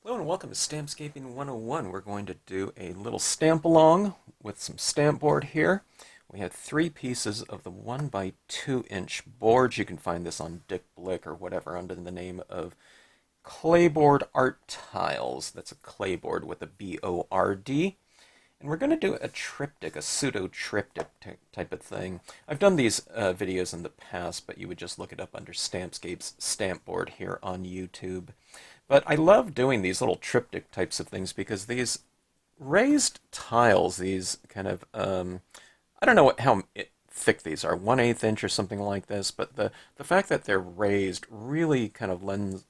Hello and welcome to Stampscaping 101. We're going to do a little stamp along with some Stampbord here. We have three pieces of the 1 by 2 inch boards. You can find this on Dick Blick or whatever under the name of Claybord Art Tiles. That's a Claybord with a B-O-R-D. And we're going to do a triptych, a pseudo-triptych type of thing. I've done these videos in the past, but you would just look it up under Stampscapes Stampbord here on YouTube. But I love doing these little triptych types of things because these raised tiles, these kind of, I don't know how thick these are, 1/8 inch or something like this, but the fact that they're raised really kind of lends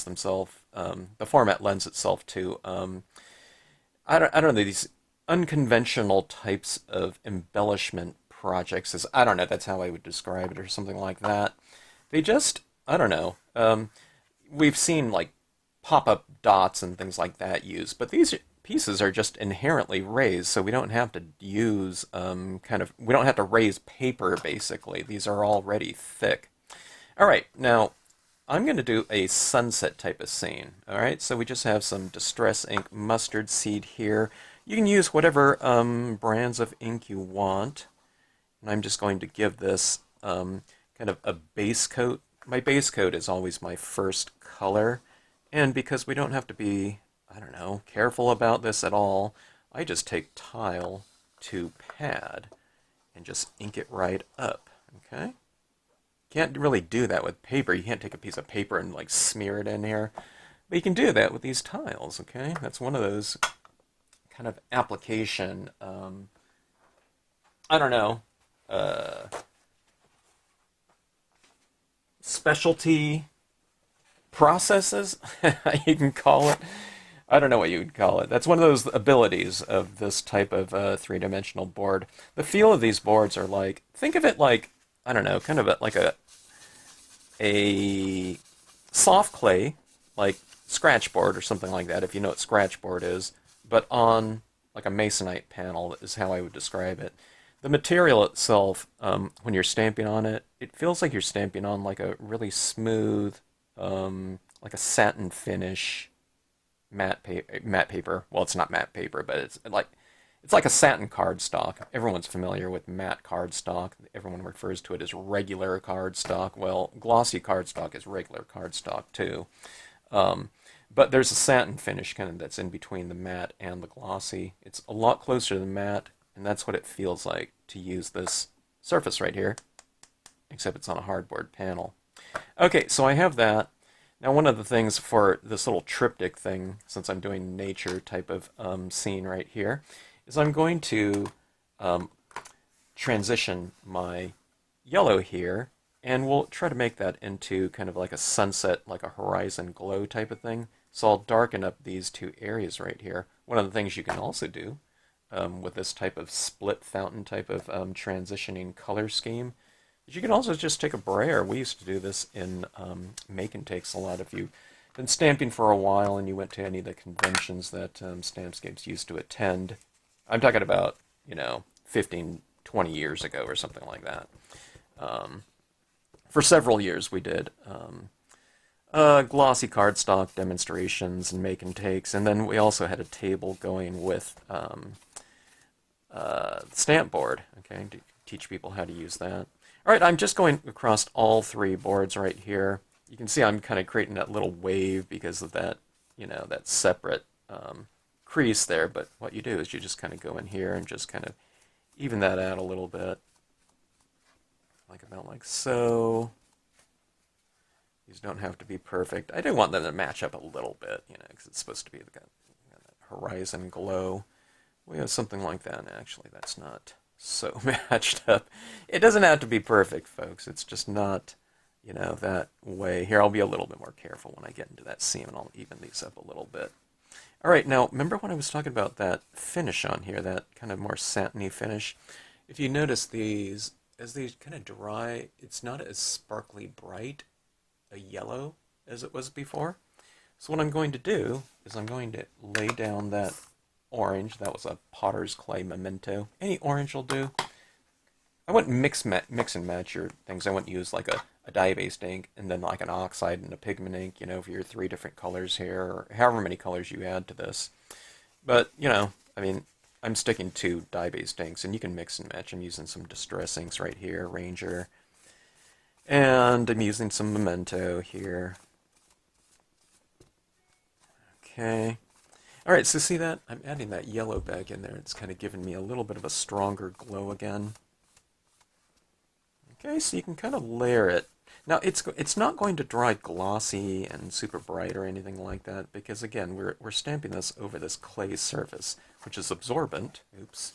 themselves, the format lends itself to, I don't know, these unconventional types of embellishment projects. I don't know, that's how I would describe it or something like that. They just, I don't know. We've seen like pop-up dots and things like that used, but these pieces are just inherently raised, so we don't have to use we don't have to raise paper basically. These are already thick. All right, now I'm going to do a sunset type of scene. All right, so we just have some Distress ink mustard seed here. You can use whatever brands of ink you want, and I'm just going to give this kind of a base coat. My base coat is always my first color, and because we don't have to be, I don't know, careful about this at all, I just take tile to pad and just ink it right up, okay? Can't really do that with paper. You can't take a piece of paper and like smear it in here, but you can do that with these tiles, okay? That's one of those kind of application, I don't know, specialty processes, you can call it. I don't know what you would call it. That's one of those abilities of this type of three-dimensional board. The feel of these boards are like, think of it like, I don't know, kind of like a soft clay, like scratchboard or something like that, if you know what scratchboard is, but on like a masonite panel is how I would describe it. The material itself, when you're stamping on it, it feels like you're stamping on like a really smooth, like a satin finish matte paper. Well, it's not matte paper, but it's like a satin cardstock. Everyone's familiar with matte cardstock. Everyone refers to it as regular cardstock. Well, glossy cardstock is regular cardstock too. But there's a satin finish kind of that's in between the matte and the glossy. It's a lot closer to the matte, and that's what it feels like to use this surface right here, except it's on a hardboard panel. Okay, so I have that. Now one of the things for this little triptych thing, since I'm doing nature type of scene right here, is I'm going to transition my yellow here, and we'll try to make that into kind of like a sunset, like a horizon glow type of thing. So I'll darken up these two areas right here. One of the things you can also do with this type of split fountain type of transitioning color scheme is you can also just take a brayer. We used to do this in make and takes a lot. If you've been stamping for a while and you went to any of the conventions that Stampscapes used to attend, I'm talking about, 15, 20 years ago or something like that. For several years we did glossy cardstock demonstrations and make and takes, and then we also had a table going with Stampbord, okay, to teach people how to use that. All right, I'm just going across all three boards right here. You can see I'm kind of creating that little wave because of that, that separate crease there, but what you do is you just kind of go in here and just kind of even that out a little bit, like about like so. These don't have to be perfect. I do want them to match up a little bit, because it's supposed to be the horizon glow. We have something like that, and actually that's not so matched up. It doesn't have to be perfect, folks. It's just not, that way. Here, I'll be a little bit more careful when I get into that seam, and I'll even these up a little bit. All right, now, remember when I was talking about that finish on here, that kind of more satiny finish? If you notice these, as these kind of dry, it's not as sparkly bright a yellow as it was before. So what I'm going to do is I'm going to lay down that orange. That was a Potter's Clay Memento. Any orange will do. I wouldn't mix and match your things. I wouldn't use like a a dye-based ink, and then like an oxide and a pigment ink, you know, for your 3 different colors here, or however many colors you add to this. But, you know, I mean, I'm sticking to dye-based inks, and you can mix and match. I'm using some Distress inks right here, Ranger, and I'm using some Memento here. Okay. All right, so see that? I'm adding that yellow back in there. It's kind of giving me a little bit of a stronger glow again. Okay, so you can kind of layer it. Now, it's not going to dry glossy and super bright or anything like that, because again, we're stamping this over this clay surface, which is absorbent. Oops.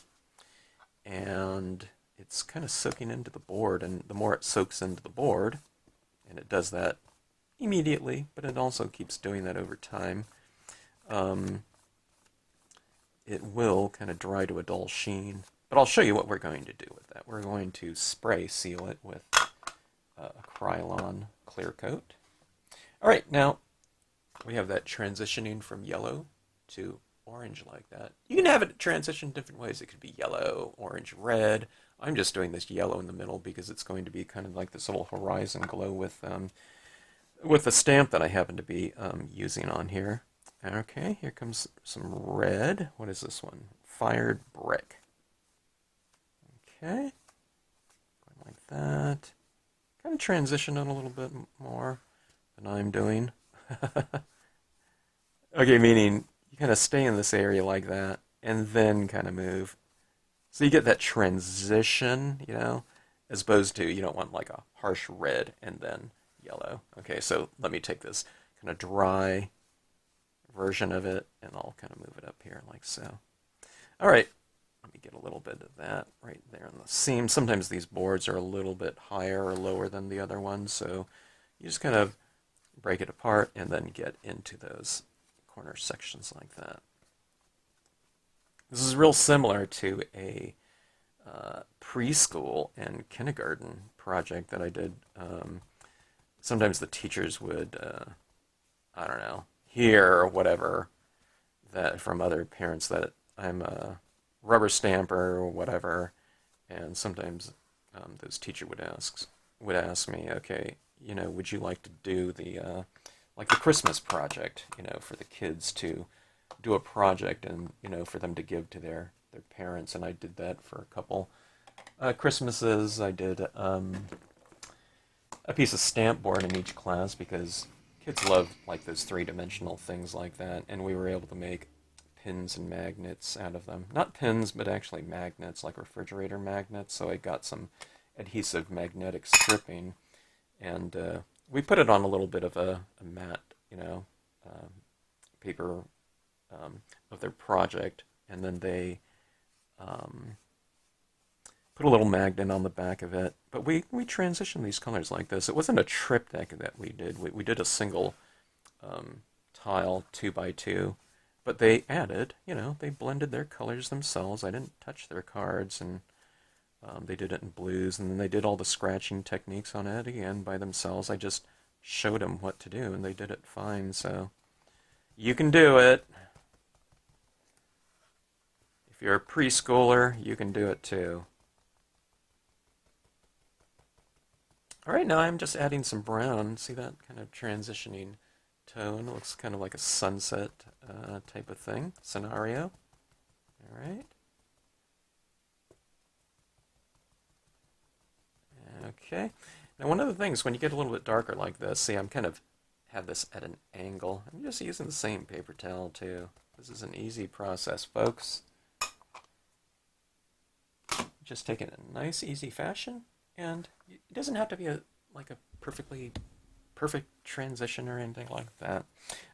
And it's kind of soaking into the board, and the more it soaks into the board, and it does that immediately, but it also keeps doing that over time, it will kind of dry to a dull sheen. But I'll show you what we're going to do with that. We're going to spray seal it with a Krylon clear coat. All right, now we have that transitioning from yellow to orange like that. You can have it transition different ways. It could be yellow, orange, red. I'm just doing this yellow in the middle because it's going to be kind of like this little horizon glow with the stamp that I happen to be using on here. Okay, here comes some red. What is this one? Fired brick. Okay, going like that. Kind of transition it a little bit more than I'm doing. Okay, meaning you kind of stay in this area like that and then kind of move. So you get that transition, you know, as opposed to you don't want like a harsh red and then yellow. Okay, so let me take this kind of dry version of it and I'll kind of move it up here like so. All right, let me get a little bit of that right there on the seam. Sometimes these boards are a little bit higher or lower than the other ones, so you just kind of break it apart and then get into those corner sections like that. This is real similar to a preschool and kindergarten project that I did. Sometimes the teachers would, I don't know, hear or whatever that from other parents that I'm a rubber stamper or whatever, and sometimes those teacher would ask me, okay, you know, would you like to do the like the Christmas project, you know, for the kids to do a project and, you know, for them to give to their parents. And I did that for a couple Christmases. I did a piece of Stampbord in each class because kids love like those 3-dimensional things like that. And we were able to make pins and magnets out of them. Not pins, but actually magnets, like refrigerator magnets. So I got some adhesive magnetic stripping, and we put it on a little bit of a matte, you know, paper of their project, and then they put a little magnet on the back of it. But we transitioned these colors like this. It wasn't a triptych that we did. We did a single tile 2x2, but they added, you know, they blended their colors themselves. I didn't touch their cards, and they did it in blues, and then they did all the scratching techniques on it again by themselves. I just showed them what to do, and they did it fine. So you can do it. If you're a preschooler, you can do it too. All right, now I'm just adding some brown. See that kind of transitioning tone? It looks kind of like a sunset type of thing, scenario. All right. Okay. Now one of the things, when you get a little bit darker like this, see I'm kind of have this at an angle. I'm just using the same paper towel too. This is an easy process, folks. Just take it in a nice, easy fashion, and it doesn't have to be like a perfectly perfect transition or anything like that.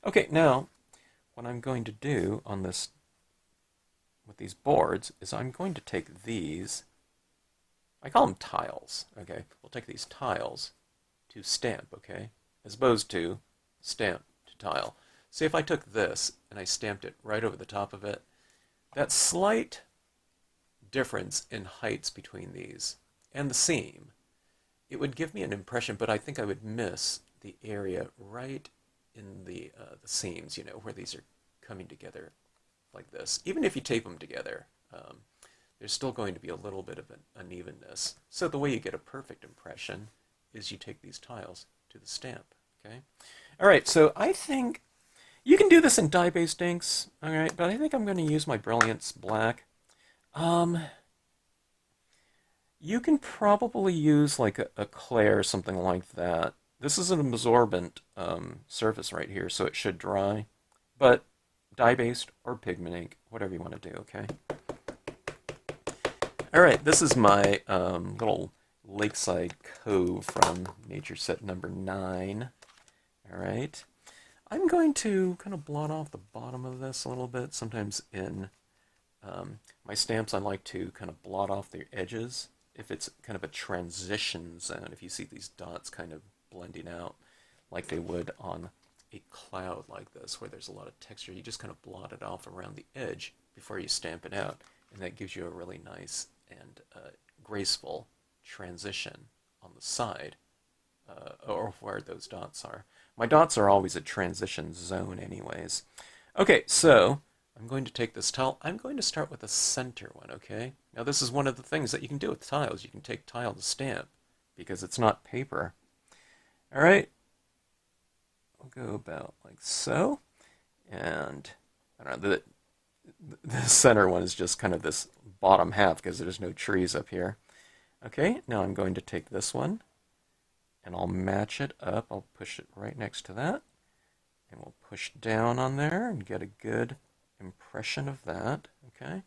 Okay, now what I'm going to do on this with these boards is I'm going to take these, I call them tiles, okay? We'll take these tiles to stamp, okay? As opposed to stamp to tile. See, if I took this and I stamped it right over the top of it, that slight difference in heights between these and the seam, it would give me an impression, but I think I would miss the area right in the seams, you know, where these are coming together like this. Even if you tape them together, there's still going to be a little bit of an unevenness. So the way you get a perfect impression is you take these tiles to the stamp. Okay. All right. So I think you can do this in dye-based inks. All right, but I think I'm going to use my Brilliance Black. You can probably use like a clay or something like that. This is an absorbent surface right here, so it should dry. But dye-based or pigment ink, whatever you want to do, okay? All right, this is my little lakeside cove from nature set number 9. All right. I'm going to kind of blot off the bottom of this a little bit. Sometimes in my stamps, I like to kind of blot off the edges if it's kind of a transition zone, if you see these dots kind of blending out like they would on a cloud like this, where there's a lot of texture, you just kind of blot it off around the edge before you stamp it out, and that gives you a really nice and graceful transition on the side, or where those dots are. My dots are always a transition zone anyways. Okay, so I'm going to take this tile. I'm going to start with a center one, okay? Now this is one of the things that you can do with tiles. You can take tile to stamp because it's not paper. All right, I'll go about like so. And I don't know, the center one is just kind of this bottom half because there's no trees up here. Okay, now I'm going to take this one and I'll match it up. I'll push it right next to that. And we'll push down on there and get a good impression of that, okay?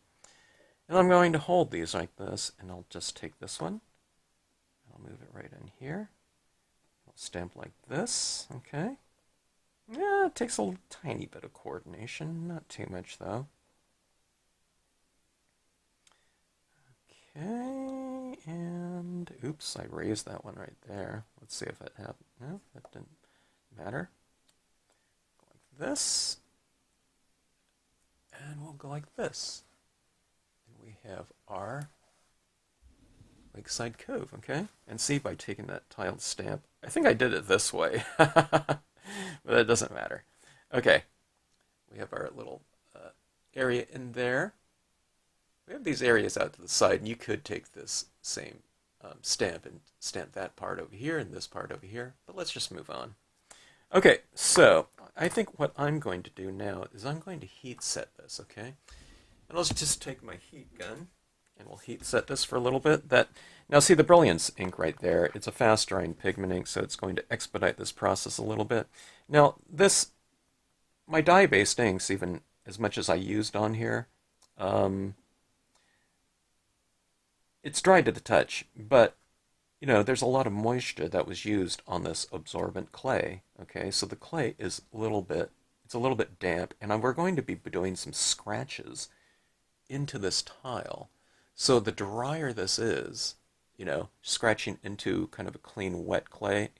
And I'm going to hold these like this, and I'll just take this one. I'll move it right in here. I'll stamp like this, okay? Yeah, it takes a tiny bit of coordination, not too much though. Okay, and oops, I raised that one right there. Let's see if it happened. No, that didn't matter. Go like this. And we'll go like this. And we have our lakeside cove, okay? And see, by taking that tiled stamp, I think I did it this way, but it doesn't matter. Okay, we have our little area in there. We have these areas out to the side, and you could take this same stamp and stamp that part over here and this part over here, but let's just move on. Okay, so I think what I'm going to do now is I'm going to heat set this, okay? And I'll just take my heat gun and we'll heat set this for a little bit. Now see the Brilliance ink right there, it's a fast drying pigment ink, so it's going to expedite this process a little bit. Now this, my dye-based inks, even as much as I used on here, it's dried to the touch, but you know, there's a lot of moisture that was used on this absorbent clay, okay? So the clay is a little bit damp, and we're going to be doing some scratches into this tile. So the drier this is, you know, scratching into kind of a clean wet clay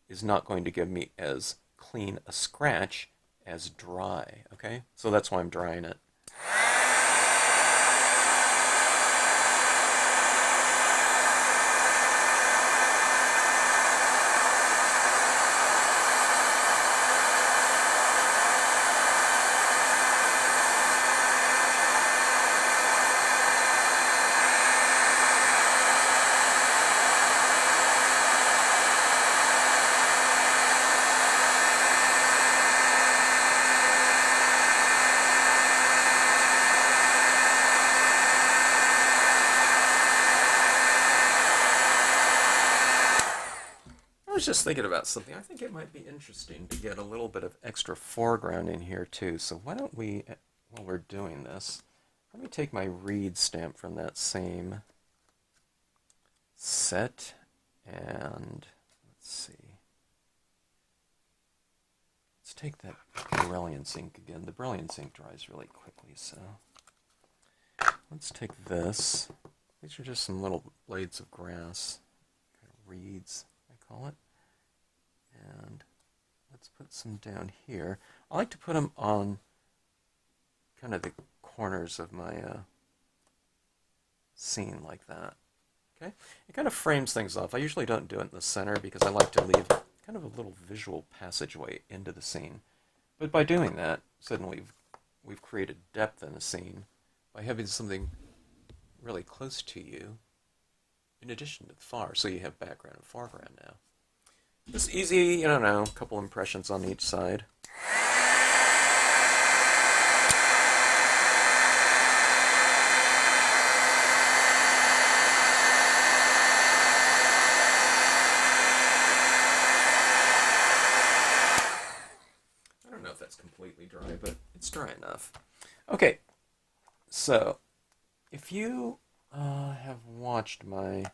is not going to give me as clean a scratch as dry, okay? So that's why I'm drying it. I was just thinking about something. I think it might be interesting to get a little bit of extra foreground in here too. So why don't we, while we're doing this, let me take my Reed stamp from that same set, and let's see. Let's take that Brilliance ink again. The Brilliance ink dries really quickly, so let's take this. These are just some little blades of grass, kind of reeds, I call it. And let's put some down here. I like to put them on kind of the corners of my scene like that. Okay, it kind of frames things off. I usually don't do it in the center because I like to leave kind of a little visual passageway into the scene. But by doing that, suddenly we've created depth in a scene by having something really close to you in addition to the far. So you have background and foreground now. Just easy, I don't know, a couple impressions on each side. I don't know if that's completely dry, but it's dry enough. Okay, so if you have watched my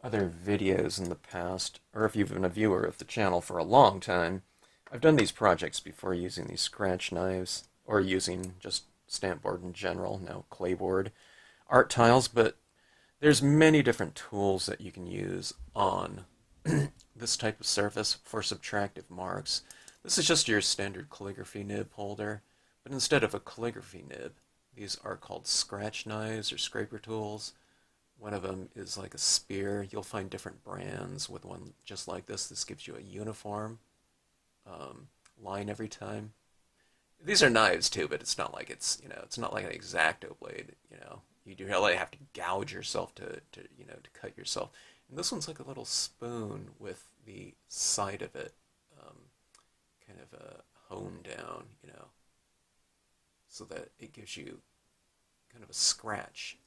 other videos in the past, or if you've been a viewer of the channel for a long time, I've done these projects before using these scratch knives, or using just Stampbord in general, now Claybord Art Tiles, but there's many different tools that you can use on this type of surface for subtractive marks. This is just your standard calligraphy nib holder, but instead of a calligraphy nib, these are called scratch knives or scraper tools. One of them is like a spear. You'll find different brands with one just like this. This gives you a uniform line every time. These are knives too, but it's not like it's not like an X-Acto blade. You do really have to gouge yourself to cut yourself. And this one's like a little spoon with the side of it kind of honed down, so that it gives you kind of a scratch,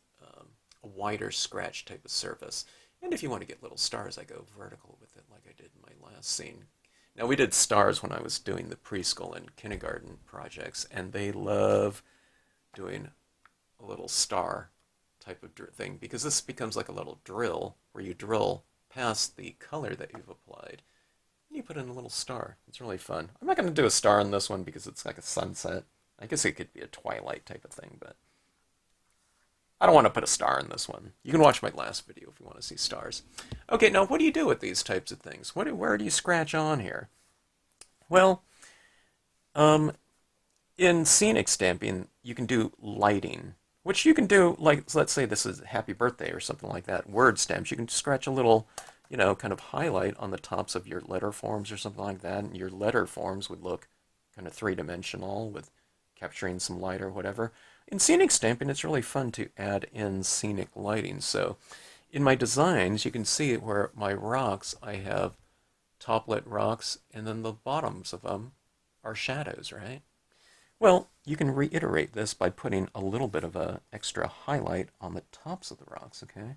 a wider scratch type of surface. And if you want to get little stars, I go vertical with it like I did in my last scene. Now, we did stars when I was doing the preschool and kindergarten projects, and they love doing a little star type of thing, because this becomes like a little drill where you drill past the color that you've applied, and you put in a little star. It's really fun. I'm not going to do a star on this one because it's like a sunset. I guess it could be a twilight type of thing, but I don't want to put a star in this one. You can watch my last video if you want to see stars. Okay, now what do you do with these types of things? Where do you scratch on here? Well, in scenic stamping, you can do lighting, which you can do, like, let's say this is Happy Birthday or something like that, word stamps. You can scratch a little, kind of highlight on the tops of your letter forms or something like that, and your letter forms would look kind of three-dimensional with capturing some light or whatever. In scenic stamping, it's really fun to add in scenic lighting. So in my designs, you can see where my rocks, I have top-lit rocks, and then the bottoms of them are shadows, right? Well, you can reiterate this by putting a little bit of a extra highlight on the tops of the rocks, okay?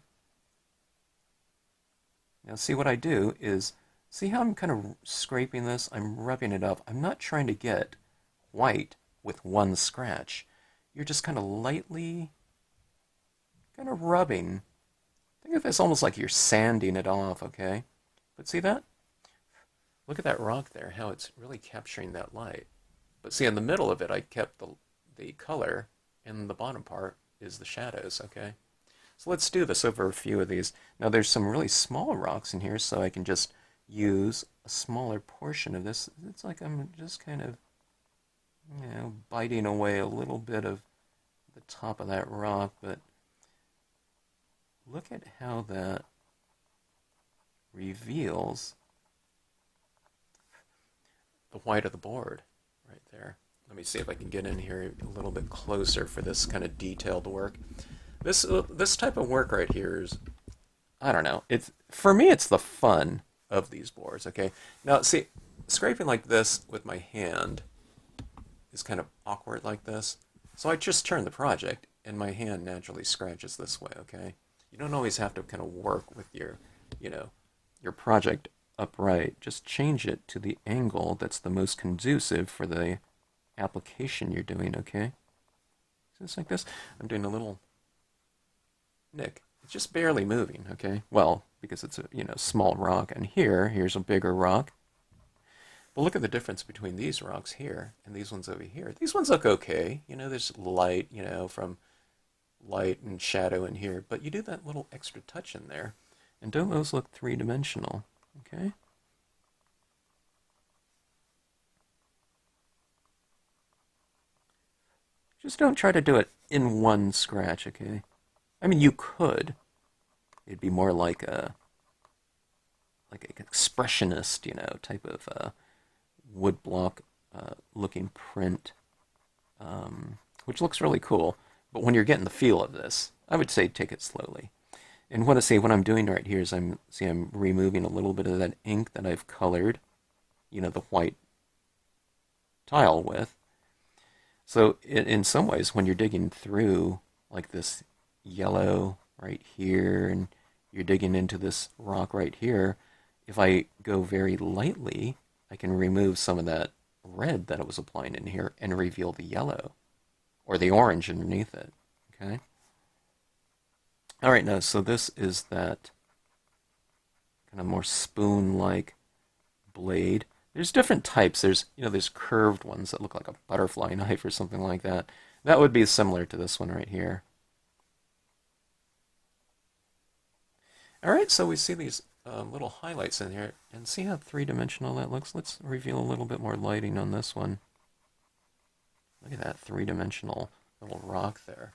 Now see what I do is, see how I'm kind of scraping this? I'm rubbing it up. I'm not trying to get white with one scratch. You're just kind of lightly kind of rubbing. Think of this almost like you're sanding it off, okay? But see that? Look at that rock there, how it's really capturing that light. But see, in the middle of it, I kept the color, and the bottom part is the shadows, okay? So let's do this over a few of these. Now there's some really small rocks in here, so I can just use a smaller portion of this. It's like I'm just kind of, biting away a little bit of the top of that rock, but look at how that reveals the white of the board right there. Let me see if I can get in here a little bit closer for this kind of detailed work. This type of work right here is, I don't know, it's, for me it's the fun of these boards, okay? Now see, scraping like this with my hand is kind of awkward like this. So I just turn the project and my hand naturally scratches this way, okay? You don't always have to kind of work with your project upright. Just change it to the angle that's the most conducive for the application you're doing, okay? Just like this. I'm doing a little nick. It's just barely moving, okay? Well, because it's a, small rock, and here's a bigger rock. But look at the difference between these rocks here and these ones over here. These ones look okay. There's light, from light and shadow in here, but you do that little extra touch in there, and don't those look three-dimensional, okay? Just don't try to do it in one scratch, okay? I mean, you could. It'd be more like an expressionist, type of woodblock looking print, which looks really cool. But when you're getting the feel of this, I would say take it slowly. And what I'm doing right here is I'm removing a little bit of that ink that I've colored, the white tile with. So in some ways, when you're digging through like this yellow right here, and you're digging into this rock right here, if I go very lightly, I can remove some of that red that I was applying in here and reveal the yellow or the orange underneath it. Okay. All right, now, so this is that kind of more spoon-like blade. There's different types. There's curved ones that look like a butterfly knife or something like that. That would be similar to this one right here. All right, so we see these little highlights in here, and see how three-dimensional that looks? Let's reveal a little bit more lighting on this one. Look at that three-dimensional little rock there.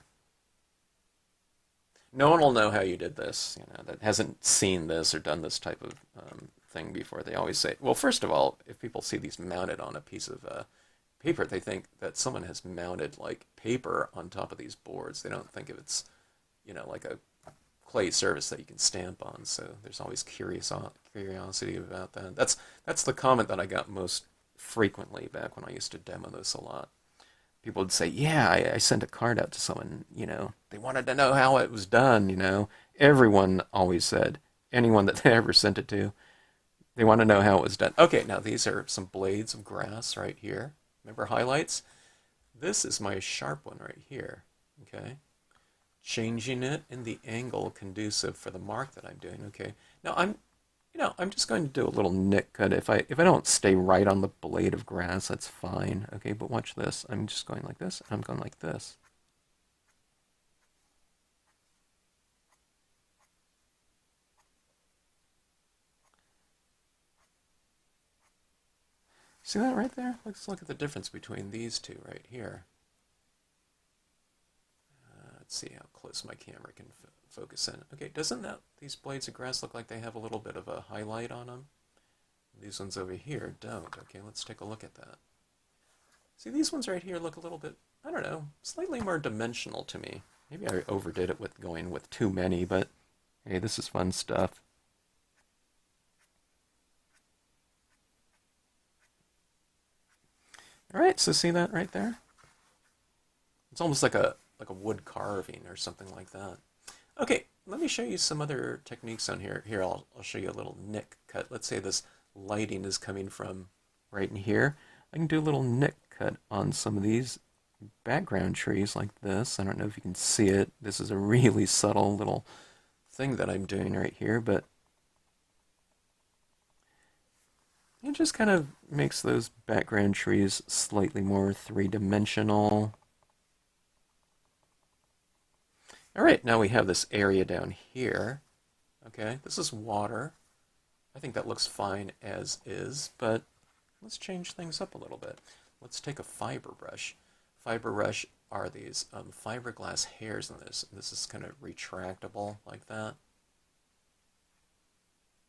No one will know how you did this, that hasn't seen this or done this type of thing before. They always say, well, first of all, if people see these mounted on a piece of paper, they think that someone has mounted like paper on top of these boards. They don't think of it's, like a clay surface that you can stamp on. So there's always curiosity about that. That's the comment that I got most frequently back when I used to demo this a lot. People would say, yeah, I sent a card out to someone, they wanted to know how it was done. Everyone always said, anyone that they ever sent it to, they want to know how it was done. Okay, now these are some blades of grass right here. Remember highlights? This is my sharp one right here, okay? Changing it in the angle conducive for the mark that I'm doing, okay? Now I'm just going to do a little nick cut. If I don't stay right on the blade of grass, that's fine, okay? But watch this. I'm just going like this, and I'm going like this. See that right there? Let's look at the difference between these two right here. Let's see how close my camera can focus in. Okay, doesn't these blades of grass look like they have a little bit of a highlight on them? These ones over here don't. Okay, let's take a look at that. See, these ones right here look a little bit, I don't know, slightly more dimensional to me. Maybe I overdid it with going with too many, but hey, this is fun stuff. All right, so see that right there? It's almost like a wood carving or something like that. Okay, let me show you some other techniques on here. Here, I'll show you a little nick cut. Let's say this lighting is coming from right in here. I can do a little nick cut on some of these background trees like this. I don't know if you can see it. This is a really subtle little thing that I'm doing right here, but it just kind of makes those background trees slightly more three-dimensional. All right, now we have this area down here. Okay, this is water. I think that looks fine as is, but let's change things up a little bit. Let's take a fiber brush. Fiber brush are these fiberglass hairs in this. This is kind of retractable like that.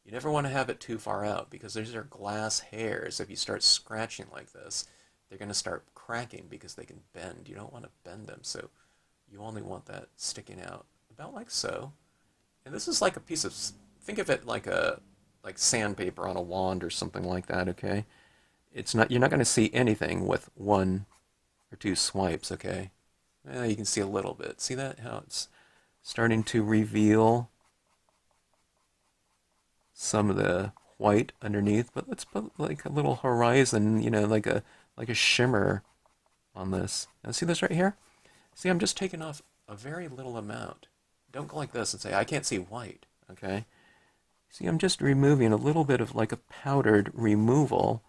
You never want to have it too far out because these are glass hairs. If you start scratching like this, they're going to start cracking because they can bend. You don't want to bend them, so you only want that sticking out about like so. And this is like a piece of, think of it like sandpaper on a wand or something like that, okay? You're not going to see anything with one or two swipes, okay? You can see a little bit. See that? How it's starting to reveal some of the white underneath, but let's put like a little horizon, like a shimmer on this. Now see this right here? See, I'm just taking off a very little amount. Don't go like this and say, I can't see white, okay? See, I'm just removing a little bit of like a powdered removal,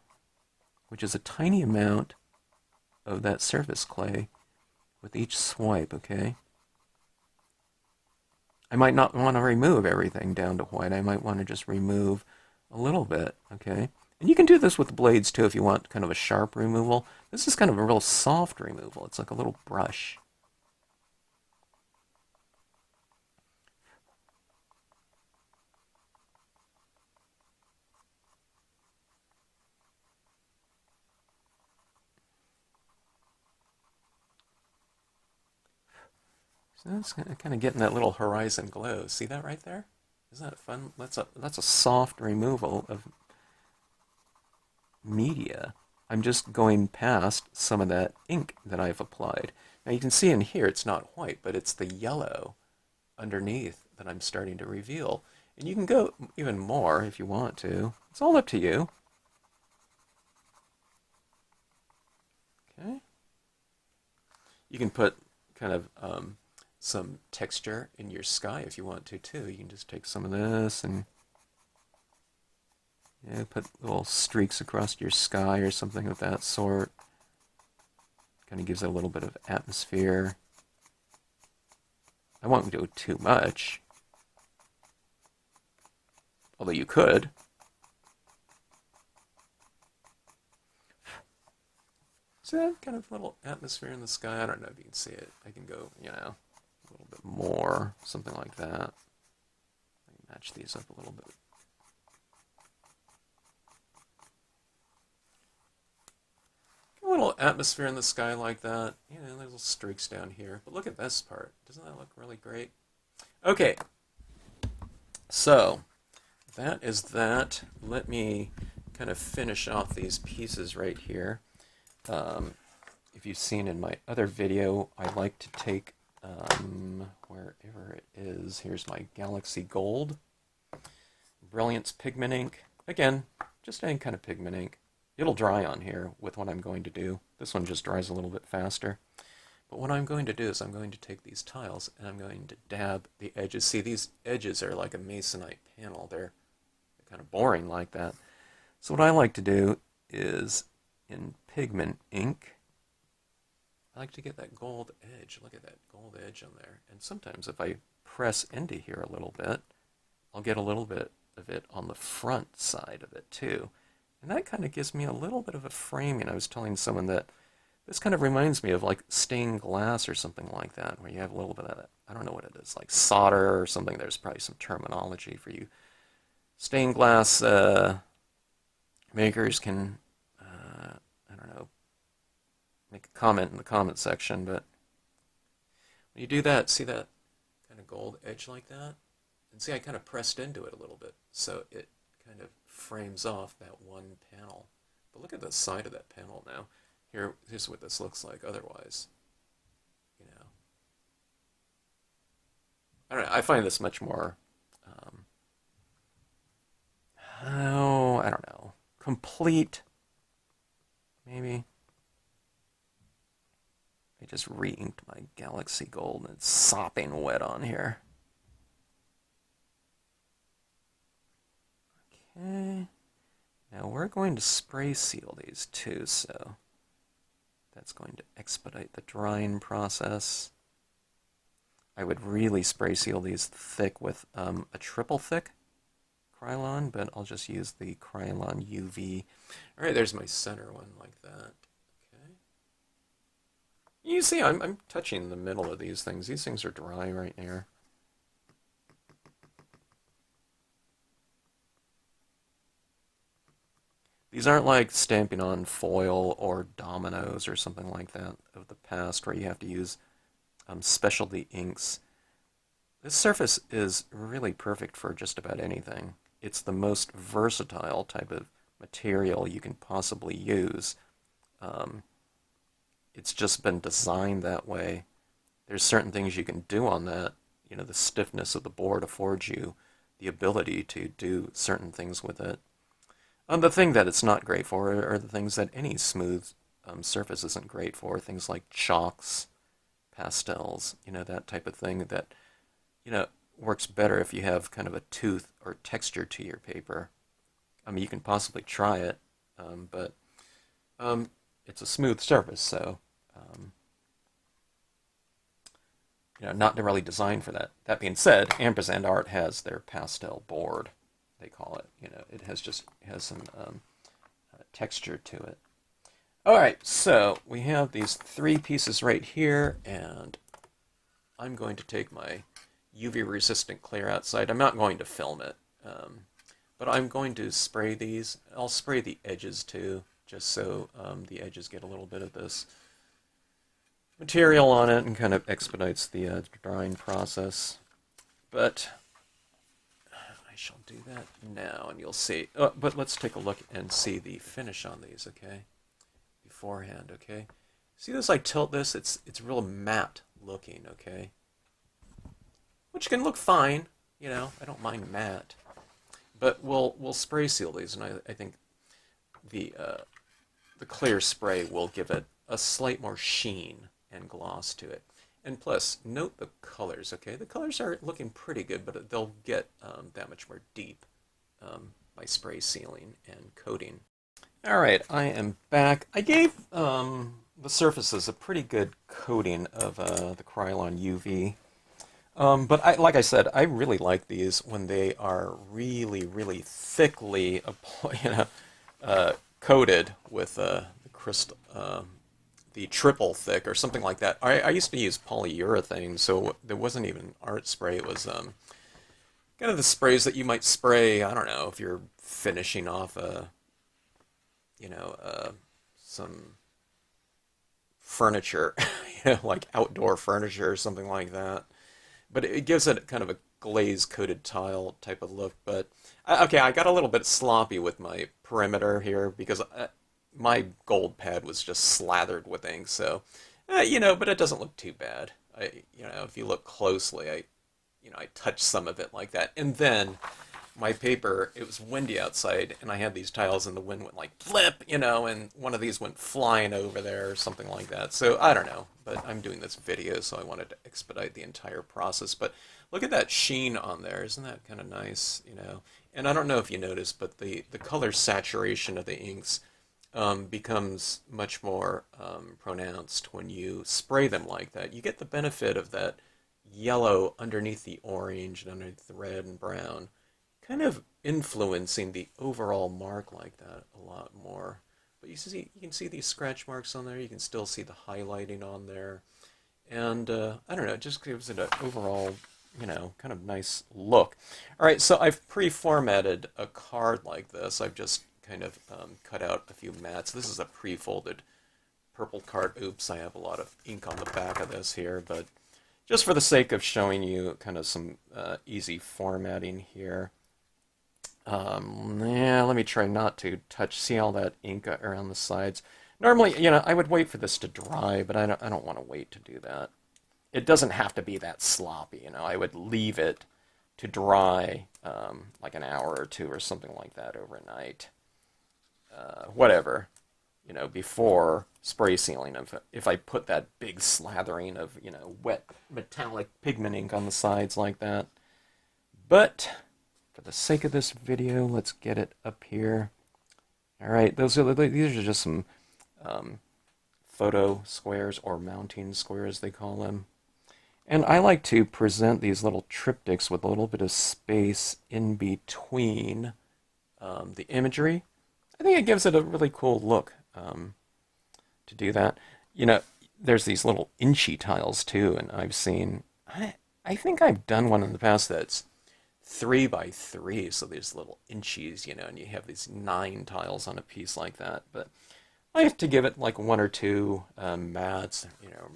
which is a tiny amount of that surface clay with each swipe, okay? I might not want to remove everything down to white. I might want to just remove a little bit, okay? And you can do this with blades too if you want kind of a sharp removal. This is kind of a real soft removal. It's like a little brush. So that's kind of getting that little horizon glow. See that right there? Isn't that fun? That's a soft removal of media. I'm just going past some of that ink that I've applied. Now you can see in here it's not white, but it's the yellow underneath that I'm starting to reveal. And you can go even more if you want to. It's all up to you. Okay. You can put kind of some texture in your sky if you want to too. You can just take some of this and put little streaks across your sky or something of that sort. Kind of gives it a little bit of atmosphere. I won't do too much, although you could. See that kind of little atmosphere in the sky? I don't know if you can see it. I can go, a little bit more, something like that. Match these up a little bit. A little atmosphere in the sky like that. Little streaks down here. But look at this part. Doesn't that look really great? Okay. So, that is that. Let me kind of finish off these pieces right here. If you've seen in my other video, I like to take, wherever it is, here's my Galaxy Gold, Brilliance pigment ink. Again, just any kind of pigment ink. It'll dry on here with what I'm going to do. This one just dries a little bit faster. But what I'm going to do is I'm going to take these tiles and I'm going to dab the edges. See, these edges are like a masonite panel. They're kind of boring like that. So what I like to do is, in pigment ink, I like to get that gold edge. Look at that gold edge on there. And sometimes if I press into here a little bit, I'll get a little bit of it on the front side of it too. And that kind of gives me a little bit of a framing. I was telling someone that this kind of reminds me of like stained glass or something like that, where you have a little bit of that, I don't know what it is, like solder or something. There's probably some terminology for you. Stained glass makers can, I don't know, make a comment in the comment section, but when you do that, see that kind of gold edge like that? And see, I kind of pressed into it a little bit, so it kind of frames off that one panel. But look at the side of that panel now. Here's what this looks like otherwise. I don't know, I find this much more, I don't know, complete, maybe. I just re-inked my Galaxy Gold and it's sopping wet on here. Okay. Now we're going to spray seal these too, so that's going to expedite the drying process. I would really spray seal these thick with a triple thick Krylon, but I'll just use the Krylon UV. All right, there's my center one like that. Okay. You see, I'm touching the middle of these things. These things are dry right here. These aren't like stamping on foil or dominoes or something like that of the past where you have to use specialty inks. This surface is really perfect for just about anything. It's the most versatile type of material you can possibly use. It's just been designed that way. There's certain things you can do on that. The stiffness of the board affords you the ability to do certain things with it. The thing that it's not great for are the things that any smooth surface isn't great for. Things like chalks, pastels, that type of thing that, works better if you have kind of a tooth or texture to your paper. I mean, you can possibly try it, but it's a smooth surface, so, not really designed for that. That being said, Ampersand Art has their pastel board, they call it. It has some texture to it. All right, so we have these three pieces right here, and I'm going to take my UV-resistant clear outside. I'm not going to film it, but I'm going to spray these. I'll spray the edges too, just so the edges get a little bit of this material on it and kind of expedites the drying process. But I shall do that now, and you'll see. But let's take a look and see the finish on these, okay? Beforehand, okay? See this? I tilt this. It's real matte looking, okay? Which can look fine, you know. I don't mind matte. But we'll spray seal these, and I think the clear spray will give it a slight more sheen and gloss to it. And plus, note the colors, okay? The colors are looking pretty good, but they'll get that much more deep by spray sealing and coating. All right, I am back. I gave the surfaces a pretty good coating of the Krylon UV. But like I said, I really like these when they are really, really thickly coated with the crystal, the triple thick or something like that. I used to use polyurethane, so there wasn't even art spray. It was kind of the sprays that you might spray, I don't know, if you're finishing off some furniture, like outdoor furniture or something like that. But it gives it kind of a glaze-coated tile type of look. But, okay, I got a little bit sloppy with my perimeter here because my gold pad was just slathered with ink. So, but it doesn't look too bad. If you look closely, I touched some of it like that. And then my paper, it was windy outside, and I had these tiles, and the wind went like flip, and one of these went flying over there or something like that. So I don't know, but I'm doing this video, so I wanted to expedite the entire process. But look at that sheen on there. Isn't that kind of nice, And I don't know if you noticed, but the color saturation of the inks becomes much more pronounced when you spray them like that. You get the benefit of that yellow underneath the orange and underneath the red and brown, kind of influencing the overall mark like that a lot more. But you can see these scratch marks on there. You can still see the highlighting on there. And I don't know, it just gives it an overall, kind of nice look. All right, so I've pre-formatted a card like this. I've just kind of cut out a few mats. This is a pre-folded purple card. Oops, I have a lot of ink on the back of this here, but just for the sake of showing you kind of some easy formatting here. Let me try not to touch. See all that ink around the sides. Normally, I would wait for this to dry, but I don't want to wait to do that. It doesn't have to be that sloppy, I would leave it to dry like an hour or two or something like that overnight. Whatever, before spray sealing. If I put that big slathering of, wet metallic pigment ink on the sides like that. But for the sake of this video, let's get it up here. All right, these are just some photo squares, or mounting squares they call them. And I like to present these little triptychs with a little bit of space in between the imagery. I think it gives it a really cool look to do that. There's these little inchy tiles too, and I've seen, I think I've done one in the past that's 3 by 3, so there's little inchies, and you have these 9 tiles on a piece like that. But I have to give it like 1 or 2 mats,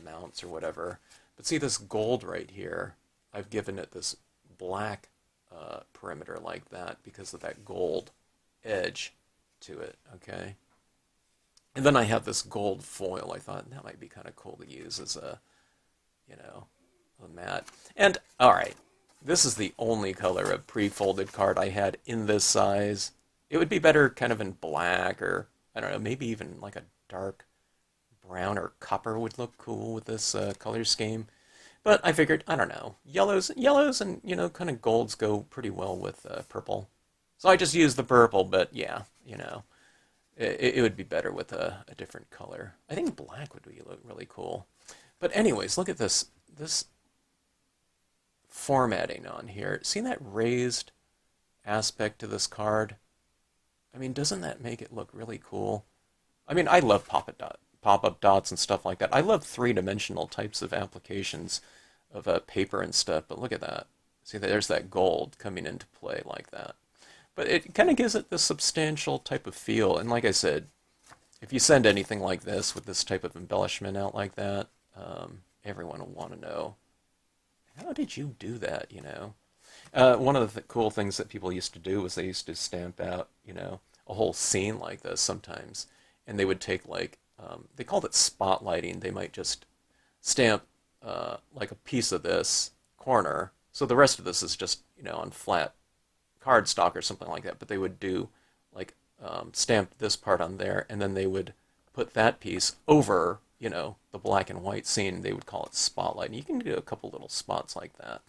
mounts or whatever. But see this gold right here, I've given it this black perimeter like that because of that gold edge to it, okay? And then I have this gold foil. I thought that might be kind of cool to use as a mat. And, all right, this is the only color of pre-folded card I had in this size. It would be better kind of in black, or, I don't know, maybe even like a dark brown or copper would look cool with this color scheme. But I figured, I don't know, yellows and, kind of golds go pretty well with purple. So I just used the purple, but yeah, it would be better with a different color. I think black would look really cool. But anyways, look at this formatting on here. See that raised aspect to this card? I mean, doesn't that make it look really cool? I mean, I love pop-up dots and stuff like that. I love three-dimensional types of applications of paper and stuff, but look at that. See, there's that gold coming into play like that. But it kind of gives it this substantial type of feel. And like I said, if you send anything like this with this type of embellishment out like that, Everyone will want to know, how did you do that, you know? One of the cool things that people used to do was they used to stamp out, you know, a whole scene like this sometimes. And they would take like, they called it spotlighting. They might just stamp like a piece of this corner. So the rest of this is just, you know, on flat cardstock or something like that. But they would do like stamp this part on there, and then they would put that piece over, you know, the black and white scene. They would call it spotlight. And you can do a couple little spots like that.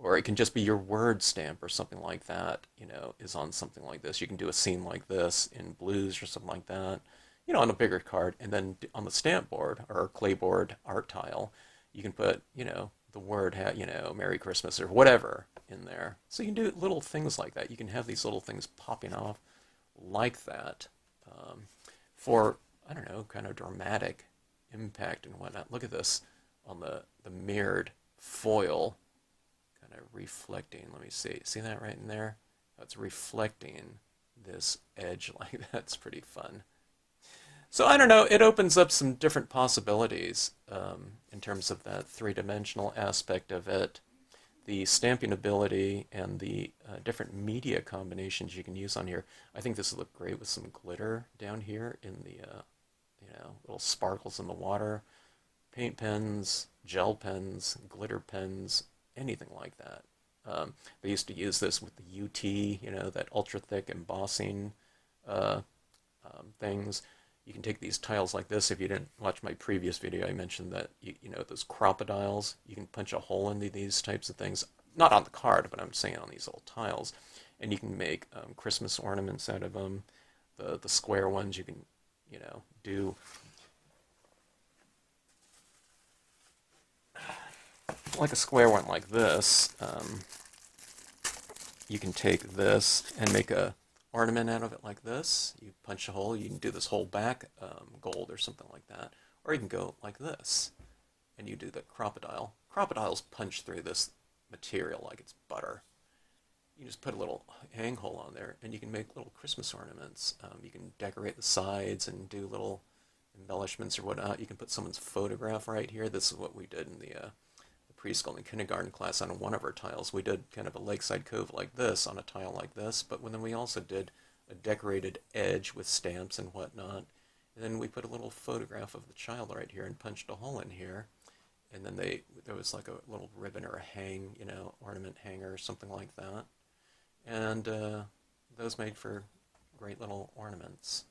Or it can just be your word stamp or something like that, you know, is on something like this. You can do a scene like this in blues or something like that, you know, on a bigger card. And then on the stamp board or Claybord Art Tile, you can put, you know, the word, you know, Merry Christmas or whatever in there. So you can do little things like that. You can have these little things popping off like that for, I don't know, kind of dramatic impact and whatnot. Look at this on the mirrored foil. Kind of reflecting. Let me see that right in there? That's reflecting this edge like that. That's pretty fun. So I don't know, it opens up some different possibilities in terms of that three-dimensional aspect of it, the stamping ability, and the different media combinations you can use on here. I think this will look great with some glitter down here in the you know, little sparkles in the water, paint pens, gel pens, glitter pens, anything like that. They used to use this with the UT, you know, that ultra thick embossing things. You can take these tiles like this. If you didn't watch my previous video, I mentioned that, you know, those crocodiles, you can punch a hole into these types of things. Not on the card, but I'm saying on these little tiles. And you can make Christmas ornaments out of them. The square ones you can, you know, do like a square one like this. You can take this and make a ornament out of it like this. You punch a hole, you can do this whole back gold or something like that. Or you can go like this, and you do the crocodile. Crocodiles punch through this material like it's butter. You just put a little hang hole on there, and you can make little Christmas ornaments. You can decorate the sides and do little embellishments or whatnot. You can put someone's photograph right here. This is what we did in the preschool and kindergarten class on one of our tiles. We did kind of a lakeside cove like this on a tile like this, but then we also did a decorated edge with stamps and whatnot. And then we put a little photograph of the child right here and punched a hole in here. And then there was like a little ribbon or a hang, you know, ornament hanger or something like that. And those made for great little ornaments.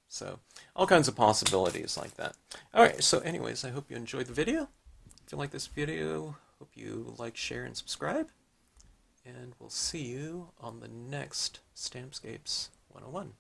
So all kinds of possibilities like that. Alright, so anyways, I hope you enjoyed the video. If you like this video, hope you like, share, and subscribe. And we'll see you on the next Stampscapes 101.